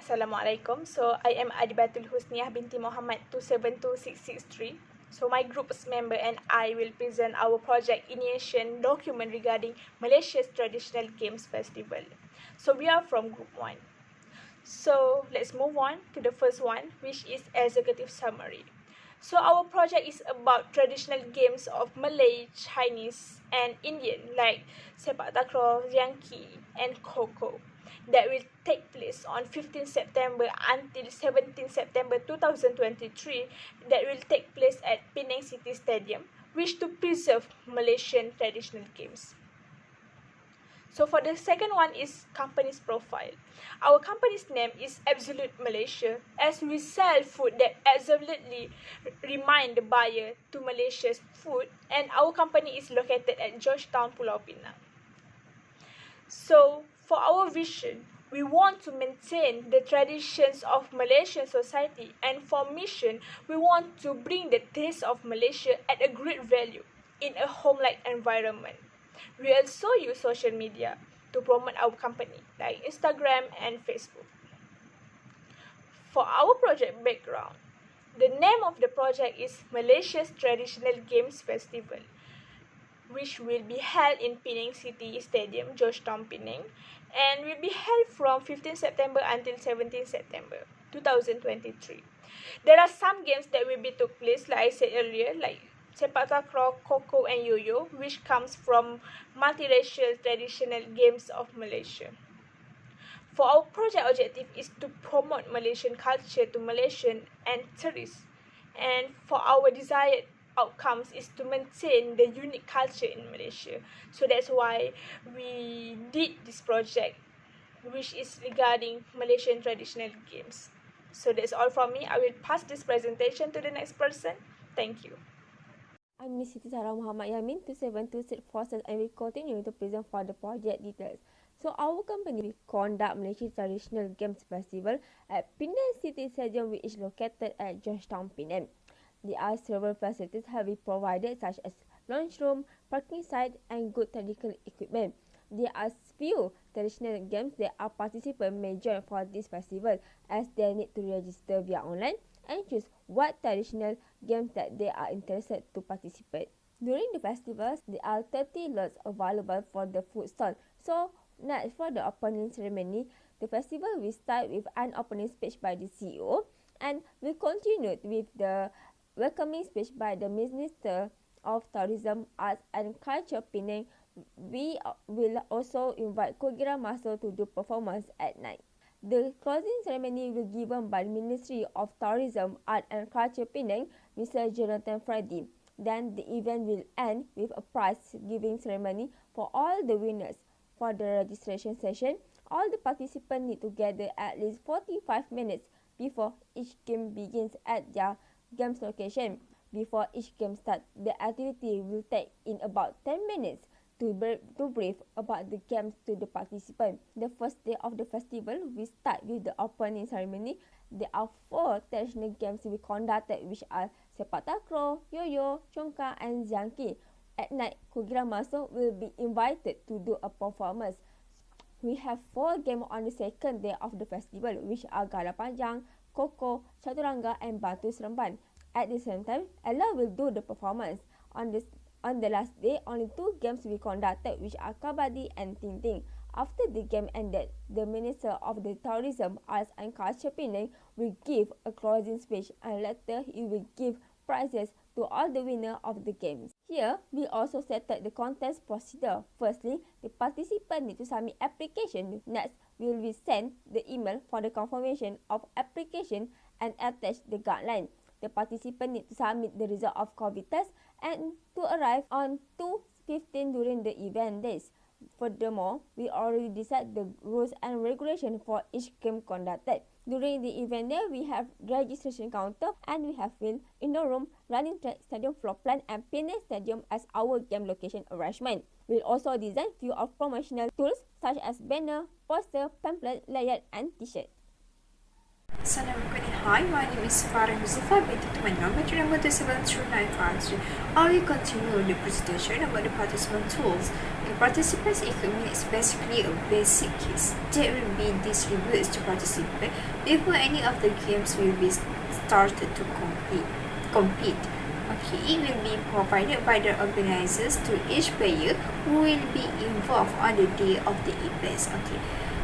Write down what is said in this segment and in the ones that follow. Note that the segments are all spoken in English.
Assalamualaikum. So I am Adibatul Husniah binti Muhammad 272663. So my group's member and I will present our project initiation document regarding Malaysia's traditional games festival. So we are from group 1. So let's move on to the first one, which is executive summary. So our project is about traditional games of Malay, Chinese, and Indian like sepak takraw, Yangki, and Kho that will take place on 15 September until 17 September 2023 that will take place at Penang City Stadium, which to preserve Malaysian traditional games. So for the second one is company's profile. Our company's name is Absolute Malaysia, as we sell food that absolutely remind the buyer to Malaysia's food, and our company is located at Georgetown, Pulau Pinang. So for our vision, we want to maintain the traditions of Malaysian society, and for mission, we want to bring the taste of Malaysia at a great value in a home-like environment. We also use social media to promote our company like Instagram and Facebook. For our project background, the name of the project is Malaysia's Traditional Games Festival, which will be held in Penang City Stadium, Georgetown, Penang, and will be held from 15 September until 17 September 2023. There are some games that will be took place, like I said earlier, like sepak takraw, Kho, and yo-yo, which comes from multiracial traditional games of Malaysia. For our project objective is to promote Malaysian culture to Malaysian and tourists, and for our desired outcomes is to maintain the unique culture in Malaysia. So that's why we did this project, which is regarding Malaysian traditional games. So that's all from me. I will pass this presentation to the next person. Thank you. I'm Ms. Siti Sarah Muhammad Yamin, 272646, and we continue to present for the project details. So our company will conduct Malaysia Traditional Games Festival at Penang City Stadium, which is located at Georgetown, Penang. There are several facilities have been provided, such as lounge room, parking site, and good technical equipment. There are few traditional games that our participants may join for this festival, as they need to register via online and choose what traditional games that they are interested to participate. During the festivals, there are 30 lots available for the food stall. So, next for the opening ceremony, the festival will start with an opening speech by the CEO, and will continue with the welcoming speech by the Minister of Tourism, Arts and Culture, Penang. We will also invite Kogira Master to do performance at night. The closing ceremony will be given by the Ministry of Tourism, Art and Culture, Penang, Mr. Jonathan Freddy. Then the event will end with a prize giving ceremony for all the winners. For the registration session, all the participants need to gather at least 45 minutes before each game begins at their games location. Before each game starts, the activity will take in about 10 minutes to brief about the games to the participant. The first day of the festival, we start with the opening ceremony. There are 4 traditional games to be conducted, which are sepak takraw, yo-yo, congkak, and Yangki. At night, Kogira Master will be invited to do a performance. We have 4 games on the second day of the festival, which are Gala Panjang, Kho, Chaturanga, and Batu Seremban. At the same time, Ella will do the performance. On the last day, only 2 games will be conducted, which are Kabaddi and Ting. After the game ended, the Minister of the Tourism, Arts and Culture, Penang, will give a closing speech, and later he will give prizes to all the winners of the games. Here, we also settled the contest procedure. Firstly, the participant need to submit application. Next, we will send the email for the confirmation of application and attach the guideline. The participant need to submit the result of COVID test and to arrive on 2:15 during the event days. Furthermore, we already decided the rules and regulations for each game conducted. During the event day, we have registration counter, and we have film, indoor room, running track, stadium floor plan, and Penang Stadium as our game location arrangement. We'll also design few of promotional tools such as banner, poster, pamphlet, layout, and t-shirt. So now we're going to Hi, my name is Farah Muzaffar, my number 2727395. I will continue the presentation about the participant tools. The participants equipment is basically a basic case that will be distributed to participants before any of the games will be started to compete. Okay, it will be provided by the organizers to each player who will be involved on the day of the events. Okay,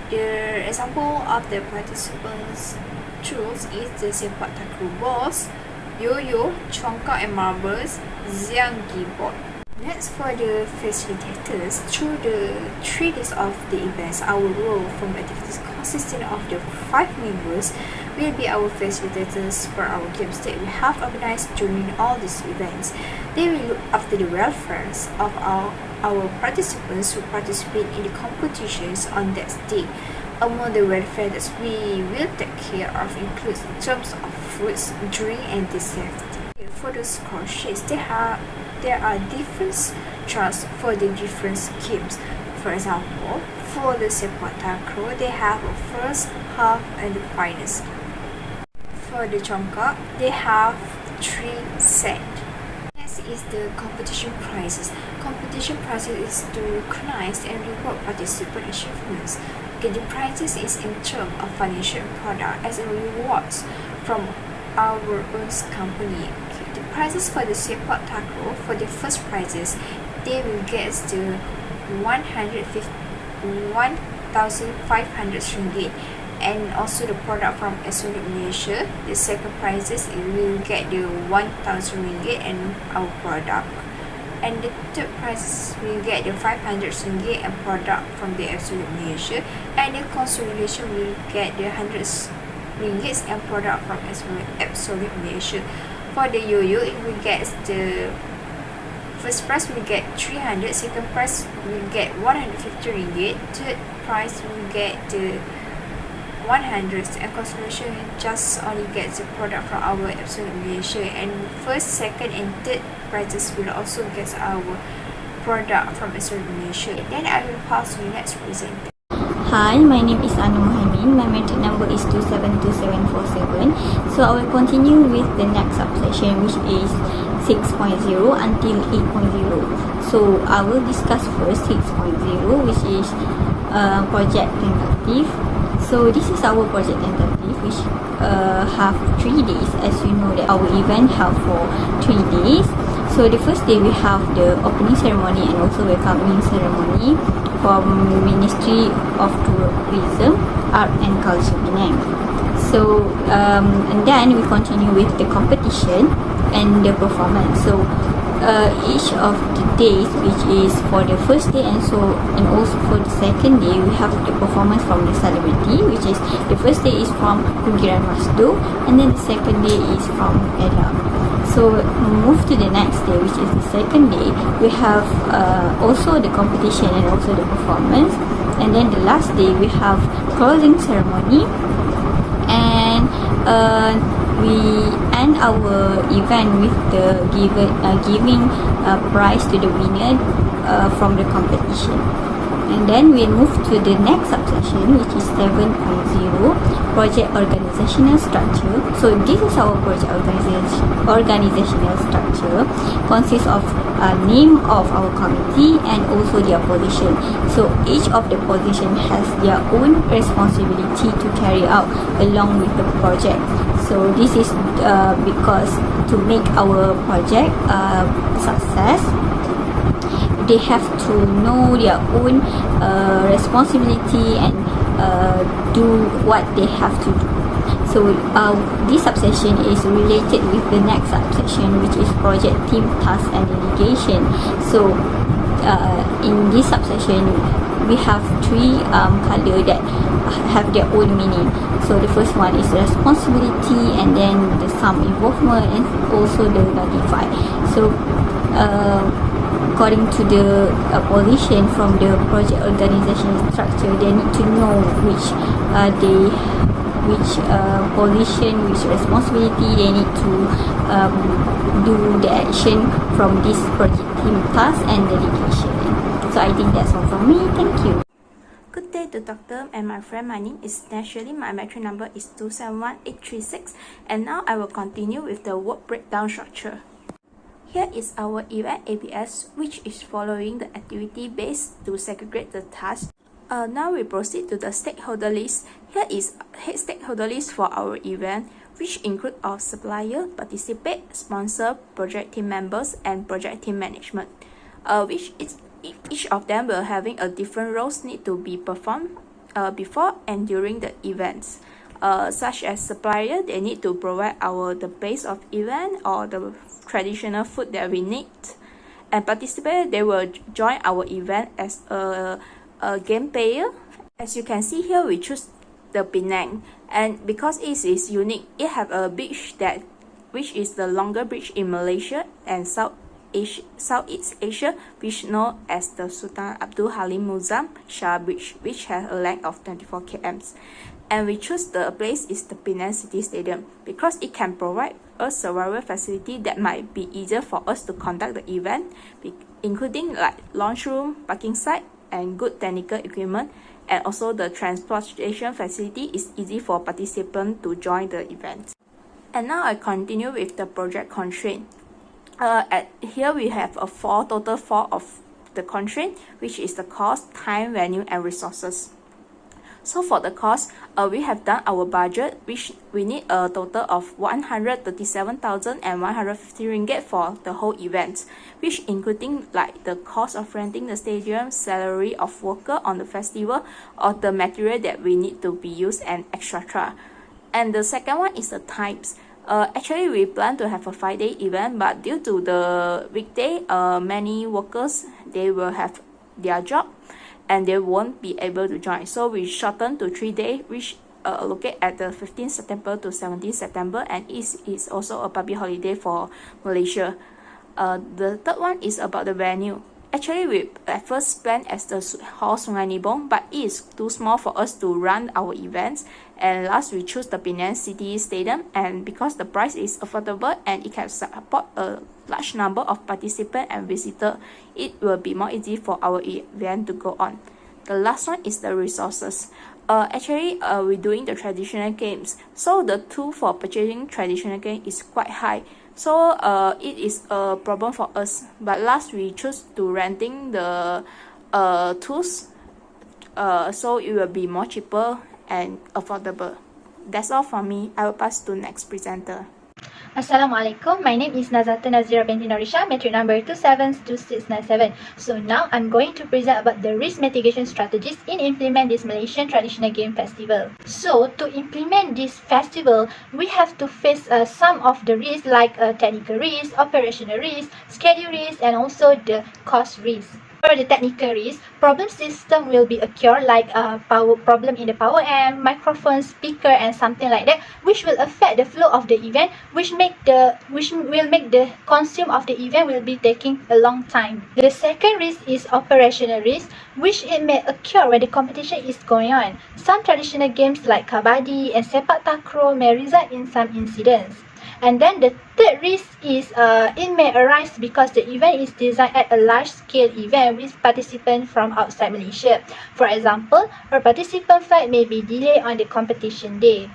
the example of the participants tools is the sepak takraw balls, yo-yo, congkak and marbles, xianggi board. Next, for the facilitators, through the 3 days of the events, our role from activities consisting of the 5 members will be our facilitators for our games that we have organized during all these events. They will look after the welfare of our participants who participate in the competitions on that day. Among the welfare that we will take care of includes in terms of foods, drink and the safety. For the score sheets, there are different charts for the different games. For example, for the sepak takraw, they have a first, half and the finals. For the congkak, they have 3 sets. Next is the competition prizes. Competition prizes is to recognize and reward participant achievements. Okay, the prizes is in terms of financial product as a rewards from our own company. Okay, the prizes for the sepak takraw, for the first prizes, they will get the 1,500 ringgit, and also the product from Absolute Malaysia. The second prizes, it will get the 1,000 ringgit and our product. And the third prize will get the 500 ringgit and product from the Absolute Malaysia, and the consolidation will get the 100 ringgit and product from Absolute Malaysia. For the yo-yo, it will get the first prize will get 300, second prize will get 150 ringgit, third prize will get the 100, and consolation just only gets the product from our Absolute Malaysia, and first, second and third prizes will also get our product from Absolute Malaysia. Then I will pass to the next presenter. Hi, my name is Anu Muhammad. My metric number is 272747. So I will continue with the next subsection, which is 6.0 until 8.0. So I will discuss first 6.0, which is project tentative. So this is our project tentative, which have 3 days. As you know that our event have for 3 days. So the first day we have the opening ceremony and also welcoming ceremony from Ministry of Tourism, Art and Culture Penang. So and then we continue with the competition and the performance. So each of the days, which is for the first day and also for the second day, we have the performance from the celebrity, which is the first day is from Kugiran Masdo, and then the second day is from Ella. So move to the next day, which is the second day. We have also the competition and also the performance, and then the last day we have closing ceremony, and we end our event with the giving prize to the winner from the competition. And then we move to the next subsection, which is 7.0, project organizational structure. So this is our project organizational structure, consists of name of our committee and also their position. So each of the position has their own responsibility to carry out along with the project. So this is because to make our project success, they have to know their own responsibility and do what they have to do. So this subsection is related with the next subsection, which is project team, task and delegation. So in this subsection, we have 3 color that have their own meaning. So the first one is responsibility, and then the some involvement, and also the notify. So according to the position from the project organization structure, they need to know which position, which responsibility they need to do the action from this project team, task and delegation. So I think that's all from me. Thank you. Good day to Doctor and my friend. My name is Naturally. My metric number is 271836, and now I will continue with the work breakdown structure. Here is our event ABS, which is following the activity base to segregate the tasks. Now we proceed to the stakeholder list. Here is stakeholder list for our event, which include our supplier, participate, sponsor, project team members, and project team management. Each of them will having a different roles need to be performed before and during the events. Such as supplier, they need to provide the base of event or the traditional food that we need. And participate, they will join our event as a game player. As you can see here, we choose the Penang, and because it is unique, it have a beach which is the longer bridge in Malaysia and Southeast Asia, which known as the Sultan Abdul Halim Muazzam Shah Bridge, which has a length of 24 km. And we choose the place is the Penang City Stadium because it can provide a survival facility that might be easier for us to conduct the event, including like launch room, parking site, and good technical equipment, and also the transportation facility is easy for participants to join the event. And now I continue with the project constraint. Here we have total four of the constraint, which is the cost, time, venue, and resources. So for the cost, we have done our budget, which we need a total of 137,150 ringgit for the whole event, which including like the cost of renting the stadium, salary of worker on the festival, or the material that we need to be used, and etc. And the second one is the times. Actually, we plan to have a 5-day event, but due to the weekday, many workers, they will have their job and they won't be able to join. So we shorten to 3 days, which locate at the 15th September to 17th September, and it is also a public holiday for Malaysia. The third one is about the venue. Actually, we at first planned as the Hall Sungai Nibong, but it is too small for us to run our events. And last, we choose the Penang City Stadium, and because the price is affordable and it can support a large number of participants and visitors, it will be more easy for our event to go on. The last one is the resources. We're doing the traditional games, so the tool for purchasing traditional game is quite high. So it is a problem for us. But last, we choose to renting the tools, so it will be more cheaper and affordable. That's all from me. I will pass to next presenter. Assalamualaikum. My name is Nazata Nazira binti Norisha, metric number 272697. So now I'm going to present about the risk mitigation strategies in implement this Malaysian traditional game festival. So to implement this festival, we have to face some of the risks like technical risk, operational risk, schedule risk, and also the cost risk. For the technical risk, problem system will be occur like power problem in the power amp, microphone, speaker, and something like that, which will affect the flow of the event, which will make the consume of the event will be taking a long time. The second risk is operational risk, which it may occur when the competition is going on. Some traditional games like kabaddi and sepak takraw may result in some incidents. And then the third risk is it may arise because the event is designed at a large-scale event with participants from outside Malaysia. For example, a participant flight may be delayed on the competition day.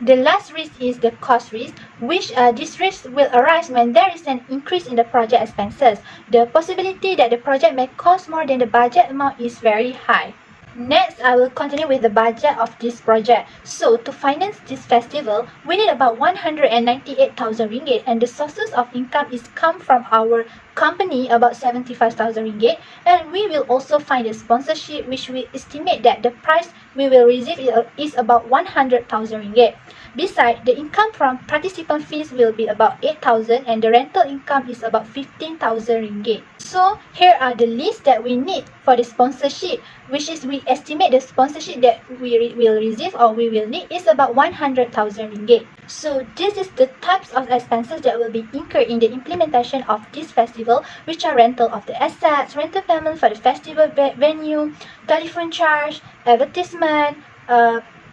The last risk is the cost risk, which this risk will arise when there is an increase in the project expenses. The possibility that the project may cost more than the budget amount is very high. Next, I will continue with the budget of this project. So, to finance this festival, we need about 198,000 ringgit, and the sources of income is come from our company about 75,000 ringgit, and we will also find a sponsorship, which we estimate that the price we will receive is about 100,000 ringgit. Besides, the income from participant fees will be about 8,000, and the rental income is about 15,000 ringgit. So here are the lists that we need for the sponsorship, which is we estimate the sponsorship that we will receive or we will need is about 100,000 ringgit. So this is the types of expenses that will be incurred in the implementation of this festival, which are rental of the assets, rental payment for the festival venue, telephone charge, advertisement,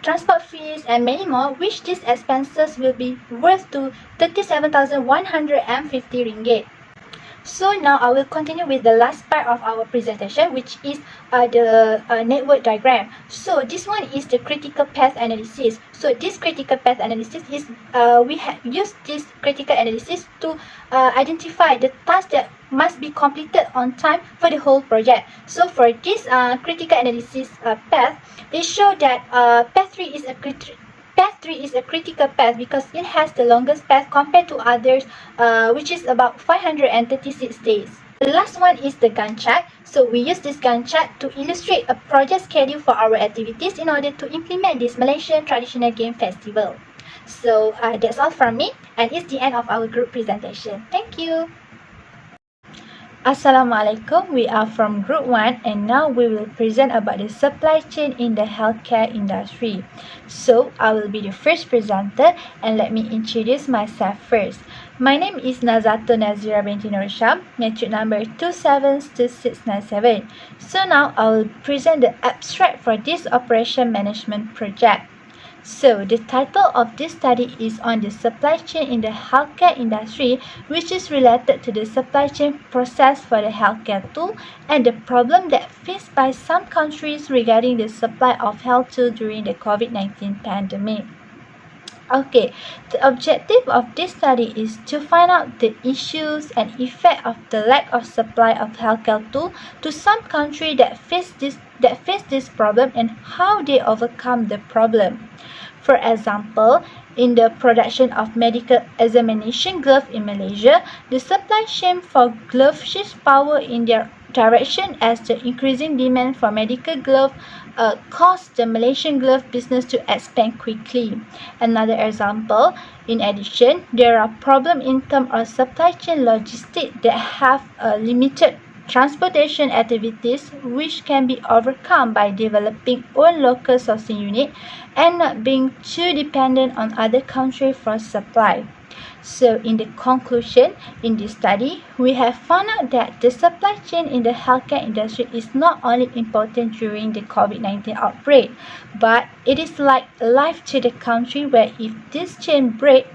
transport fees, and many more, which these expenses will be worth to 37,150 ringgit. So now I will continue with the last part of our presentation, which is the network diagram. So this one is the critical path analysis. So this critical path analysis is we have used this critical analysis to identify the tasks that must be completed on time for the whole project. So for this critical analysis path, they show that path 3 is a critical path because it has the longest path compared to others, which is about 536 days. The last one is the Gantt chart. So we use this Gantt chart to illustrate a project schedule for our activities in order to implement this Malaysian traditional game festival. So that's all from me, and it's the end of our group presentation. Thank you. Assalamualaikum, we are from Group 1 and now we will present about the supply chain in the healthcare industry. So, I will be the first presenter and let me introduce myself first. My name is Nazatul Nazira binti Norsham, metric number 272697. So now I will present the abstract for this operation management project. So, the title of this study is on the supply chain in the healthcare industry, which is related to the supply chain process for the healthcare tool and the problem that faced by some countries regarding the supply of health tools during the COVID-19 pandemic. Okay, the objective of this study is to find out the issues and effect of the lack of supply of healthcare tools to some country that face this problem and how they overcome the problem. For example, in the production of medical examination gloves in Malaysia, the supply chain for gloves shifts power in their direction as the increasing demand for medical gloves caused the Malaysian glove business to expand quickly. Another example, in addition, there are problem in terms of supply chain logistics that have limited transportation activities which can be overcome by developing own local sourcing unit and not being too dependent on other countries for supply. So in the conclusion, in this study, we have found out that the supply chain in the healthcare industry is not only important during the COVID-19 outbreak, but it is like life to the country where if this chain breaks,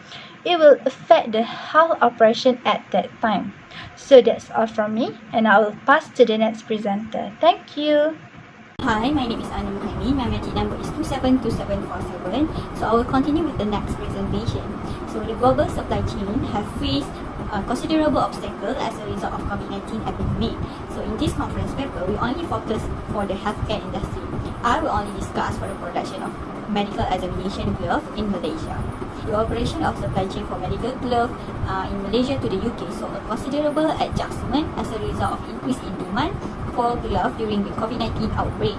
it will affect the health operation at that time. So that's all from me, and I will pass to the next presenter. Thank you. Hi, my name is Anu Muhammad. My metric number is 272747. So I will continue with the next presentation. So the global supply chain have faced considerable obstacles as a result of COVID-19 epidemic. So in this conference paper, we only focus for the healthcare industry. I will only discuss for the production of medical examination gloves in Malaysia. The operation of supply chain for medical gloves in Malaysia to the UK saw a considerable adjustment as a result of increase in demand for gloves during the COVID-19 outbreak.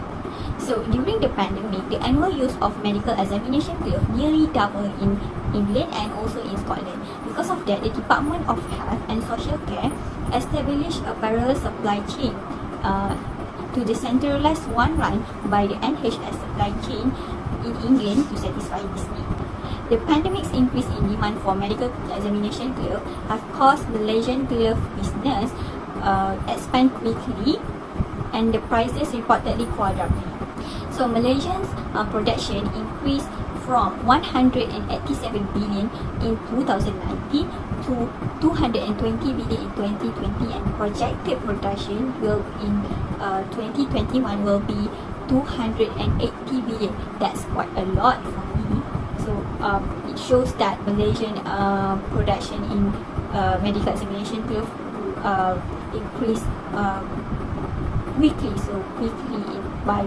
So during the pandemic, the annual use of medical examination gloves nearly doubled in England and also in Scotland. Because of that, the Department of Health and Social Care established a parallel supply chain to the centralized one run by the NHS supply chain in England to satisfy this need. The pandemic's increase in demand for medical examination gloves have caused Malaysian glove business expand quickly and the prices reportedly quadrupled. So Malaysians production increased from 187 billion in 2019 to 220 billion in 2020, and projected production will in 2021 will be 280 billion. That's quite a lot for me. So it shows that Malaysian production in medical examination will increase quickly by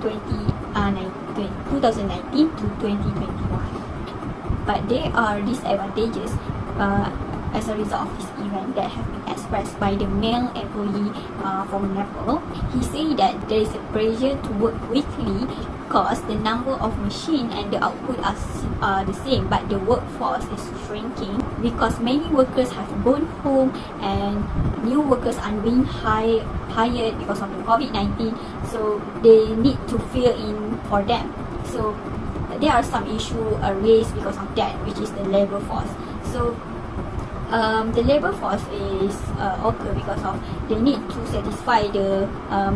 2019 to 2021. But there are disadvantages as a result of this event that have been expressed by the male employee from Nepal. He said that there is a pressure to work quickly because the number of machines and the output are the same, but the workforce is shrinking because many workers have gone home and new workers are being hired because of the COVID-19, so they need to fill in for them. So there are some issues raised because of that, which is the labor force. So the labor force is occur because of they need to satisfy the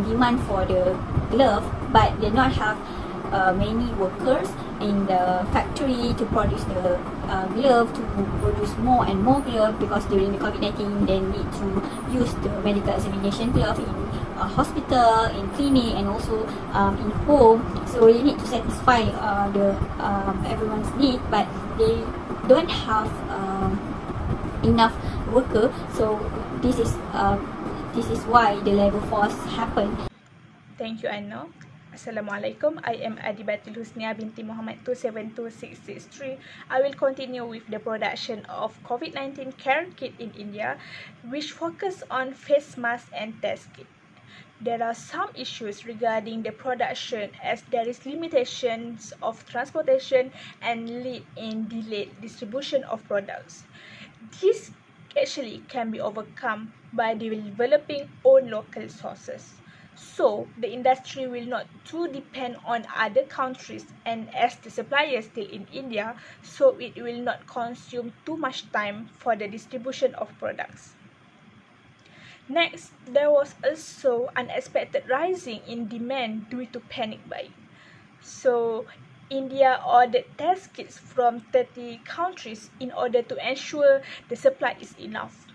demand for the glove, but they not have many workers in the factory to produce the glove, to produce more and more glove, because during the COVID-19 they need to use the medical examination glove in hospital, in clinic, and also in home. So you need to satisfy the everyone's need, but they don't have enough worker. So this is why the labor force happen. Thank you, Anna. Assalamualaikum. I am Adibatul Husnia binti Muhammad 272663. I will continue with the production of COVID-19 care kit in India, which focus on face mask and test kit. There are some issues regarding the production, as there is limitations of transportation and lead in delayed distribution of products. This actually can be overcome by developing own local sources. So the industry will not too depend on other countries, and as the supplier is still in India, so it will not consume too much time for the distribution of products. Next, there was also unexpected rising in demand due to panic buying. So India ordered test kits from 30 countries in order to ensure the supply is enough.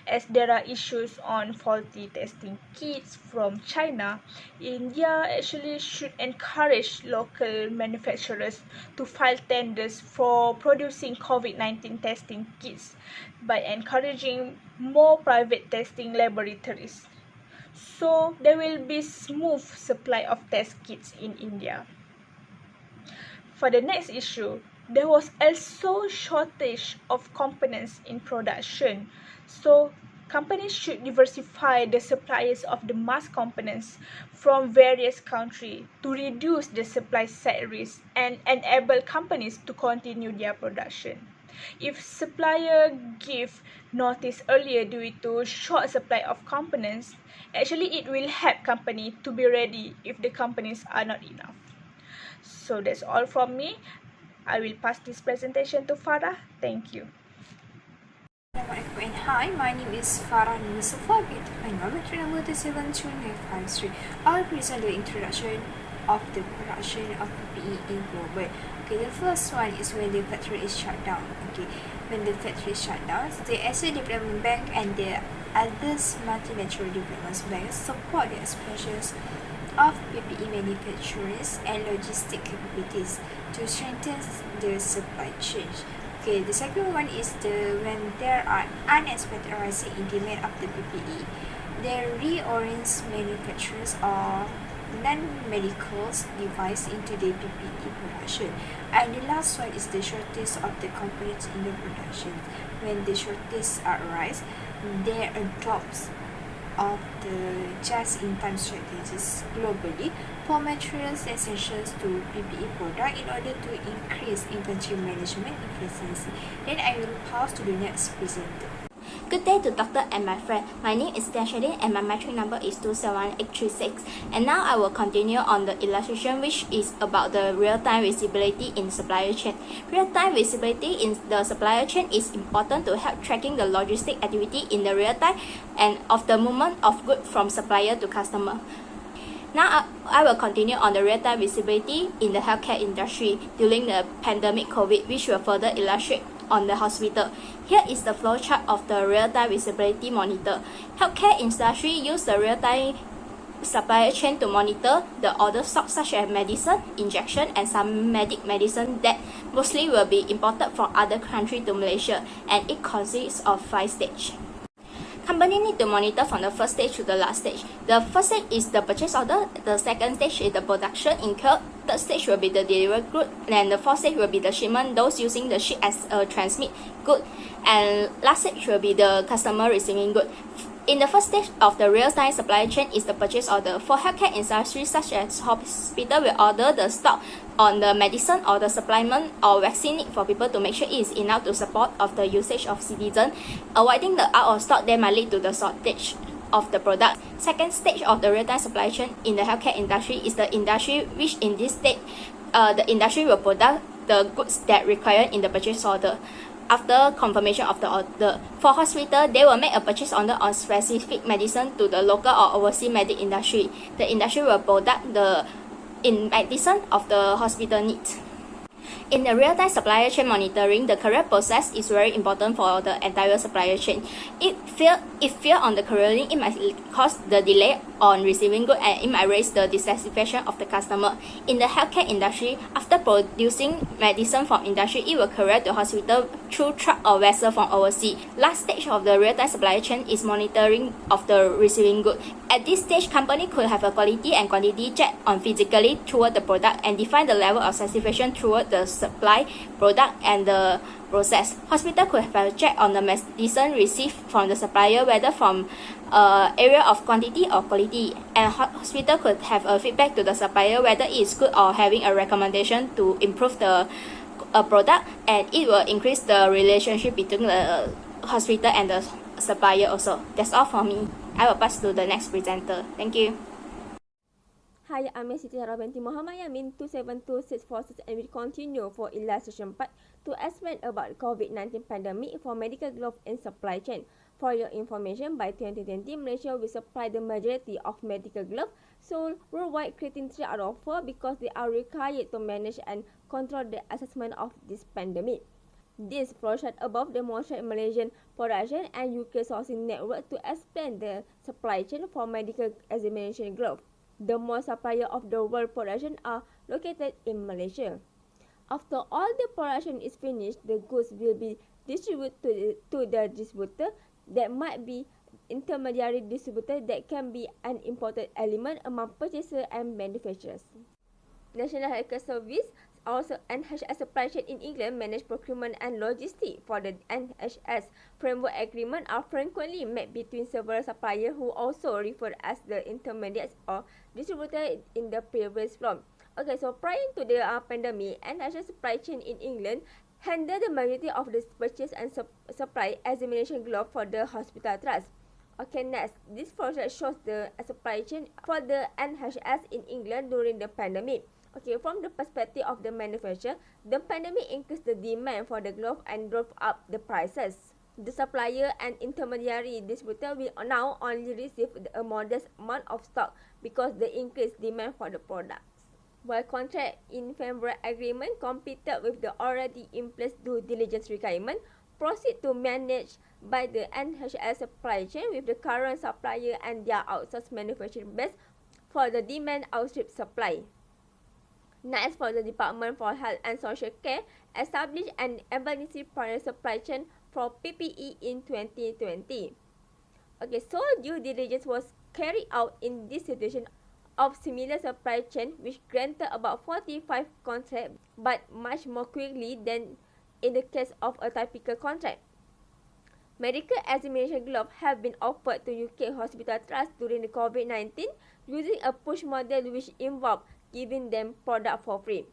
As there are issues on faulty testing kits from China, India actually should encourage local manufacturers to file tenders for producing COVID-19 testing kits by encouraging more private testing laboratories. So there will be smooth supply of test kits in India. For the next issue, there was also shortage of components in production. So companies should diversify the suppliers of the mask components from various countries to reduce the supply side risk and enable companies to continue their production. If supplier give notice earlier due to short supply of components, actually it will help company to be ready if the components are not enough. So that's all from me. I will pass this presentation to Farah. Thank you. Assalamualaikum and hi, my name is Farah Mustafa with my number number 272953. I'll present the introduction of the production of PPE in global. Okay, the first one is when the factory is shut down. Okay, when the factory is shut down, the Asia Development Bank and the other multilateral development banks support the expansions of PPE manufacturers and logistic capabilities to strengthen the supply chain. Okay, the second one is when there are unexpected rising in demand of the PPE, they reorient manufacturers or non-medical device into the PPE production. And the last one is the shortage of the components in the production. When the shortage arise, they adopt of the just-in-time strategies globally for materials essentials to PPE product in order to increase inventory management efficiency. Then I will pass to the next presenter. Good day to doctor and my friend. My name is Dashalin and my metric number is 27836. And now I will continue on the illustration, which is about the real-time visibility in supplier chain. Real-time visibility in the supplier chain is important to help tracking the logistic activity in the real time and of the movement of goods from supplier to customer. Now I will continue on the real-time visibility in the healthcare industry during the pandemic COVID, which will further illustrate on the hospital. Here is the flowchart of the real-time visibility monitor. Healthcare industry use the real-time supply chain to monitor the order stock such as medicine, injection, and some medicine that mostly will be imported from other countries to Malaysia, and it consists of 5 stages. Company need to monitor from the first stage to the last stage. The first stage is the purchase order, the second stage is the production incurred, third stage will be the delivery good, and the fourth stage will be the shipment, those using the ship as a transmit good, and last stage will be the customer receiving good. In the first stage of the real-time supply chain is the purchase order. For healthcare industry such as hospital will order the stock on the medicine or the supplement or vaccine need for people to make sure it is enough to support of the usage of citizen. Avoiding the out of stock that might lead to the shortage of the product. Second stage of the real-time supply chain in the healthcare industry is the industry which in this state the industry will produce the goods that required in the purchase order. After confirmation of the order, for hospital, they will make a purchase order on specific medicine to the local or overseas medic industry. The industry will produce the in medicine of the hospital needs. In the real-time supplier chain monitoring, the correct process is very important for the entire supplier chain. If fail on the correlling, it might cause the delay on receiving goods and it might raise the dissatisfaction of the customer. In the healthcare industry, after producing medicine from industry, it will carry to hospital through truck or vessel from overseas. Last stage of the real-time supply chain is monitoring of the receiving good. At this stage, company could have a quality and quantity check on physically toward the product and define the level of satisfaction toward the supply product and the process. Hospital could have a check on the medicine received from the supplier, whether from area of quantity or quality, and hospital could have a feedback to the supplier whether it is good or having a recommendation to improve the product, and it will increase the relationship between the hospital and the supplier also. That's all for me. I will pass to the next presenter. Thank you. Hi, I'm Siti Sarah binti Muhammad Yamin 272646 and we continue for illustration part to explain about COVID-19 pandemic for medical glove and supply chain. For your information, by 2020, Malaysia will supply the majority of medical gloves sold worldwide, creating 3 out of 4 because they are required to manage and control the assessment of this pandemic. This flowchart above demonstrates Malaysian production and UK sourcing network to explain the supply chain for medical examination gloves. The most suppliers of the world production are located in Malaysia. After all the production is finished, the goods will be distributed to the distributor. That might be intermediary distributor that can be an important element among purchasers and manufacturers. National Healthcare Service, also NHS supply chain in England, manage procurement and logistics. For the NHS framework agreement are frequently made between several suppliers who also referred as the intermediates or distributor in the previous form. Okay, so prior to the pandemic, NHS supply chain in England handled the majority of the purchase and supply examination glove for the hospital trust. Okay, next, this project shows the supply chain for the NHS in England during the pandemic. Okay, from the perspective of the manufacturer, the pandemic increased the demand for the glove and drove up the prices. The supplier and intermediary distributor will now only receive a modest amount of stock because the increased demand for the products. While contract in framework agreement competed with the already in place due diligence requirement, proceed to manage by the NHS supply chain with the current supplier and their outsourced manufacturing base for the demand outstrip supply. Next, for the Department for Health and Social Care, established an emergency prior supply chain for PPE in 2020. Okay, so due diligence was carried out in this situation of similar supply chain, which granted about 45 contracts, but much more quickly than in the case of a typical contract. Medical examination gloves have been offered to UK hospital trusts during the COVID-19 using a push model which involved giving them product for free.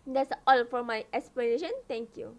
That's all for my explanation. Thank you.